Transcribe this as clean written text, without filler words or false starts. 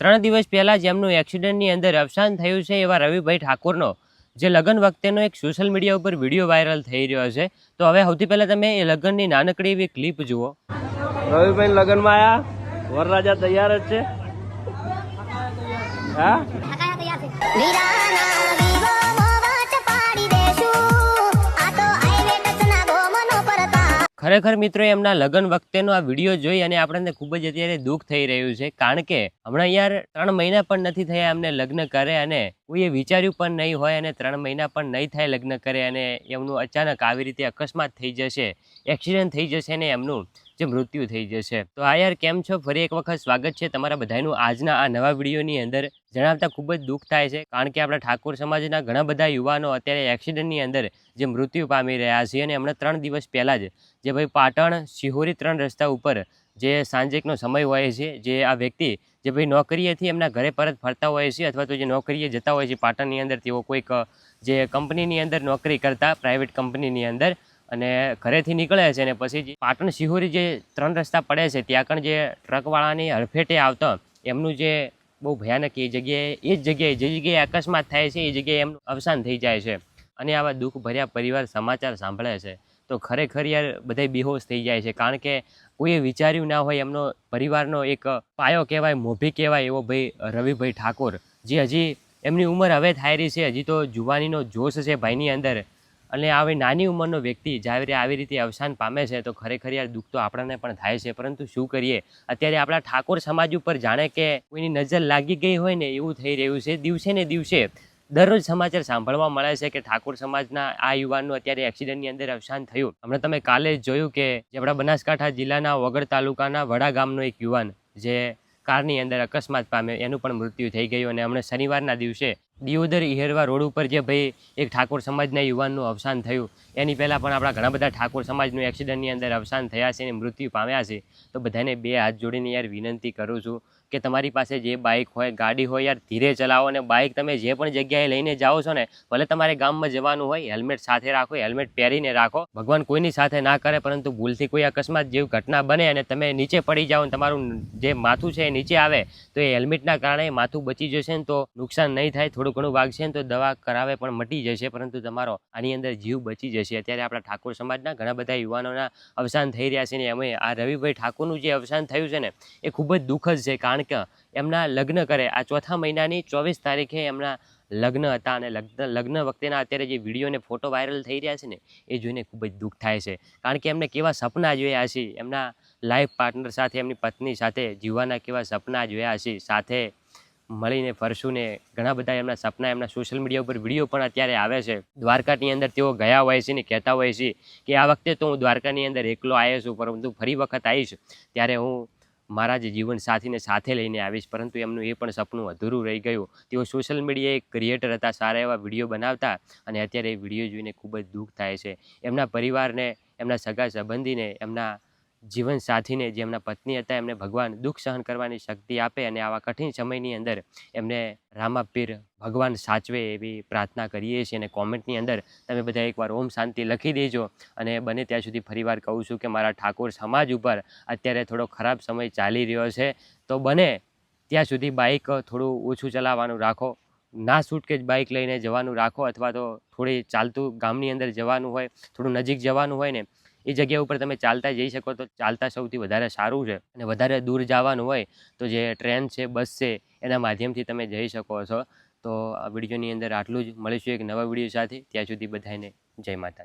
3 દિવસ પહેલાં જ એમનું એક્સિડન્ટની અંદર અવસાન થયું છે એવા રવિભાઈ ઠાકોરનો જે લગ્ન વખતેનો એક સોશિયલ મીડિયા ઉપર વિડીયો વાયરલ થઈ રહ્યો છે. તો હવે સૌથી પહેલાં તમે એ લગ્નની નાનકડી એવી ક્લિપ જુઓ. રવિભાઈ લગ્નમાં આયા, વરરાજા તૈયાર જ છે. હા ખરેખર મિત્રો એમના લગ્ન વખતેનો આ વિડીયો જોઈ અને આપણને ખૂબ જ અત્યારે દુઃખ થઈ રહ્યું છે, કારણ કે હમણાં યાર 3 મહિના પણ નથી થયા એમને લગ્ન કરે અને કોઈએ વિચાર્યું પણ નહીં હોય અને 3 મહિના પણ નહીં થાય લગ્ન કરે અને એમનું અચાનક આવી રીતે અકસ્માત થઈ જશે, એક્સિડન્ટ થઈ જશે ને એમનું જે મૃત્યુ થઈ જશે. તો આ યાર કેમ છો? ફરી એક વખત સ્વાગત છે તમારા બધાનું આજના આ નવા વિડીયોની અંદર. જણાવતા ખૂબ જ દુઃખ થાય છે, કારણ કે આપણા ઠાકોર સમાજના ઘણા બધા યુવાનો અત્યારે એક્સિડન્ટની અંદર જે મૃત્યુ પામી રહ્યા છે. અને હમણાં 3 દિવસ પહેલાં જ જે ભાઈ પાટણ શિહોરી 3 રસ્તા ઉપર જે સાંજેકનો સમય હોય છે, જે આ વ્યક્તિ જે ભાઈ નોકરીએથી એમના ઘરે પરત ફરતા હોય છે અથવા તો જે નોકરીએ જતા હોય છે પાટણની અંદર, તેઓ કોઈક જે કંપનીની અંદર નોકરી કરતા પ્રાઇવેટ કંપનીની અંદર અને ઘરેથી નીકળે છે અને પછી પાટણ શિહોરી જે 3 રસ્તા પડે છે ત્યાં આગળ જે ટ્રકવાળાની હડફેટે આવતા એમનું જે બહુ ભયાનક એ જગ્યાએ અકસ્માત થાય છે, એ જગ્યાએ એમનું અવસાન થઈ જાય છે. અને આવા દુઃખ ભર્યા પરિવાર સમાચાર સાંભળે છે તો ખરેખર યાર બધા બેહોશ થઈ જાય છે, કારણ કે કોઈએ વિચાર્યું ના હોય એમનો પરિવારનો એક પાયો કહેવાય, મોભી કહેવાય એવો ભાઈ રવિભાઈ ઠાકોર, જે હજી એમની ઉંમર હવે થાય રહી છે, હજી તો જુવાનીનો જોશ છે ભાઈની અંદર, અને આવી નાની ઉંમરનો વ્યક્તિ જ્યારે આવી રીતે અવસાન પામે છે તો ખરેખર યાર દુઃખ તો આપણને પણ થાય છે. પરંતુ શું કરીએ, અત્યારે આપણા ઠાકોર સમાજ ઉપર જાણે કે કોઈની નજર લાગી ગઈ હોય ને એવું થઈ રહ્યું છે. દિવસે ને દિવસે દરરોજ સમાચાર સાંભળવા મળે છે કે ઠાકોર સમાજના આ યુવાનનું અત્યારે એક્સિડન્ટની અંદર અવસાન થયું. હમણાં તમે કાલે જ જોયું કે આપણા બનાસકાંઠા જિલ્લાના વગડ તાલુકાના વડા ગામનો એક યુવાન જે કારની અંદર અકસ્માત પામ્યો, એનું પણ મૃત્યુ થઈ ગયું. અને હમણાં શનિવારના દિવસે દિયોદર ઇહેરવા રોડ ઉપર જે ભાઈ એક ઠાકોર સમાજના યુવાનનું અવસાન થયું, એની પહેલાં પણ આપણા ઘણા બધા ઠાકોર સમાજનું એક્સિડન્ટની અંદર અવસાન થયા છે અને મૃત્યુ પામ્યા છે. તો બધાને 2 હાથ જોડીને યાર વિનંતી કરું છું કે તમારી પાસે જે બાઇક હોય, ગાડી હોય, યાર ધીરે ચલાવો. અને બાઇક તમે જે પણ જગ્યાએ લઈને જાઓ છો ને, ભલે તમારે ગામમાં જવાનું હોય, હેલ્મેટ સાથે રાખો, હેલ્મેટ પહેરીને રાખો. ભગવાન કોઈની સાથે ના કરે, પરંતુ ભૂલથી કોઈ અકસ્માત જેવી ઘટના બને અને તમે નીચે પડી જાઓ, તમારું જે માથું છે એ નીચે આવે તો એ હેલ્મેટના કારણે માથું બચી જશે ને તો નુકસાન નહીં થાય, થોડું ઘણું વાગશે ને તો દવા કરાવે પણ મટી જશે, પરંતુ તમારો આની અંદર જીવ બચી જશે. અત્યારે આપણા ઠાકોર સમાજના ઘણા બધા યુવાનોના અવસાન થઈ રહ્યા છે ને અમે આ રવિભાઈ ઠાકોરનું જે અવસાન થયું છે ને એ ખૂબ જ દુઃખદ છે, કારણ કે એમના લગ્ન કરે આ 4થા મહિનાની 24 તારીખે એમના લગ્ન હતા. અને લગ્ન વખતેના અત્યારે જે વિડીયો અને ફોટો વાયરલ થઈ રહ્યા છે ને એ જોઈને ખૂબ જ દુઃખ થાય છે, કારણ કે એમને કેવા સપના જોયા છે, એમના લાઈફ પાર્ટનર સાથે, એમની પત્ની સાથે જીવવાના કેવા સપના જોયા છે, સાથે મળીને ફરશું ને ઘણા બધા એમના સપના એમના સોશિયલ મીડિયા ઉપર વિડીયો પણ અત્યારે આવે છે. દ્વારકાની અંદર તેઓ ગયા હોય છે ને કહેતા હોય છે કે આ વખતે તો હું દ્વારકાની અંદર એકલો આવ્યો છું, પરંતુ ફરી વખત આવીશ ત્યારે હું મારા જે જીવન સાથીને સાથે લઈને આવીશ. પરંતુ એમનું એ પણ સપનું અધૂરું રહી ગયું. તેઓ સોશિયલ મીડિયા એક ક્રિએટર હતા, સારા એવા વિડીયો બનાવતા, અને અત્યારે એ વિડીયો જોઈને ખૂબ જ દુઃખ થાય છે. એમના પરિવારને, એમના સગા સંબંધીને, એમના જીવન સાથીને, જે એમના પત્ની હતા, એમને ભગવાન દુઃખ સહન કરવાની શક્તિ આપે અને આવા કઠિન સમયની અંદર એમને રામાપીર ભગવાન સાચવે એવી પ્રાર્થના કરીએ છીએ. અને કોમેન્ટની અંદર તમે બધા એકવાર ઓમ શાંતિ લખી દેજો. અને બને ત્યાં સુધી ફરીવાર કહું છું કે મારા ઠાકોર સમાજ ઉપર અત્યારે થોડો ખરાબ સમય ચાલી રહ્યો છે, તો બને ત્યાં સુધી બાઇક થોડું ઓછું ચલાવવાનું રાખો, ના સુટકેજ બાઇક લઈને જવાનું રાખો, અથવા તો થોડી ચાલતું ગામની અંદર જવાનું હોય, થોડું નજીક જવાનું હોય ને એ જગ્યા ઉપર તમે ચાલતા જઈ શકો તો ચાલતા સૌથી વધારે સારું છે. અને વધારે દૂર જવાનું હોય તો જે ટ્રેન છે, બસ છે, એના માધ્યમથી તમે જઈ શકો છો. તો આ વિડીયોની અંદર આટલું જ. મળીશું એક નવા વિડીયો સાથે. ત્યાં સુધી બધાને જય માતાજી.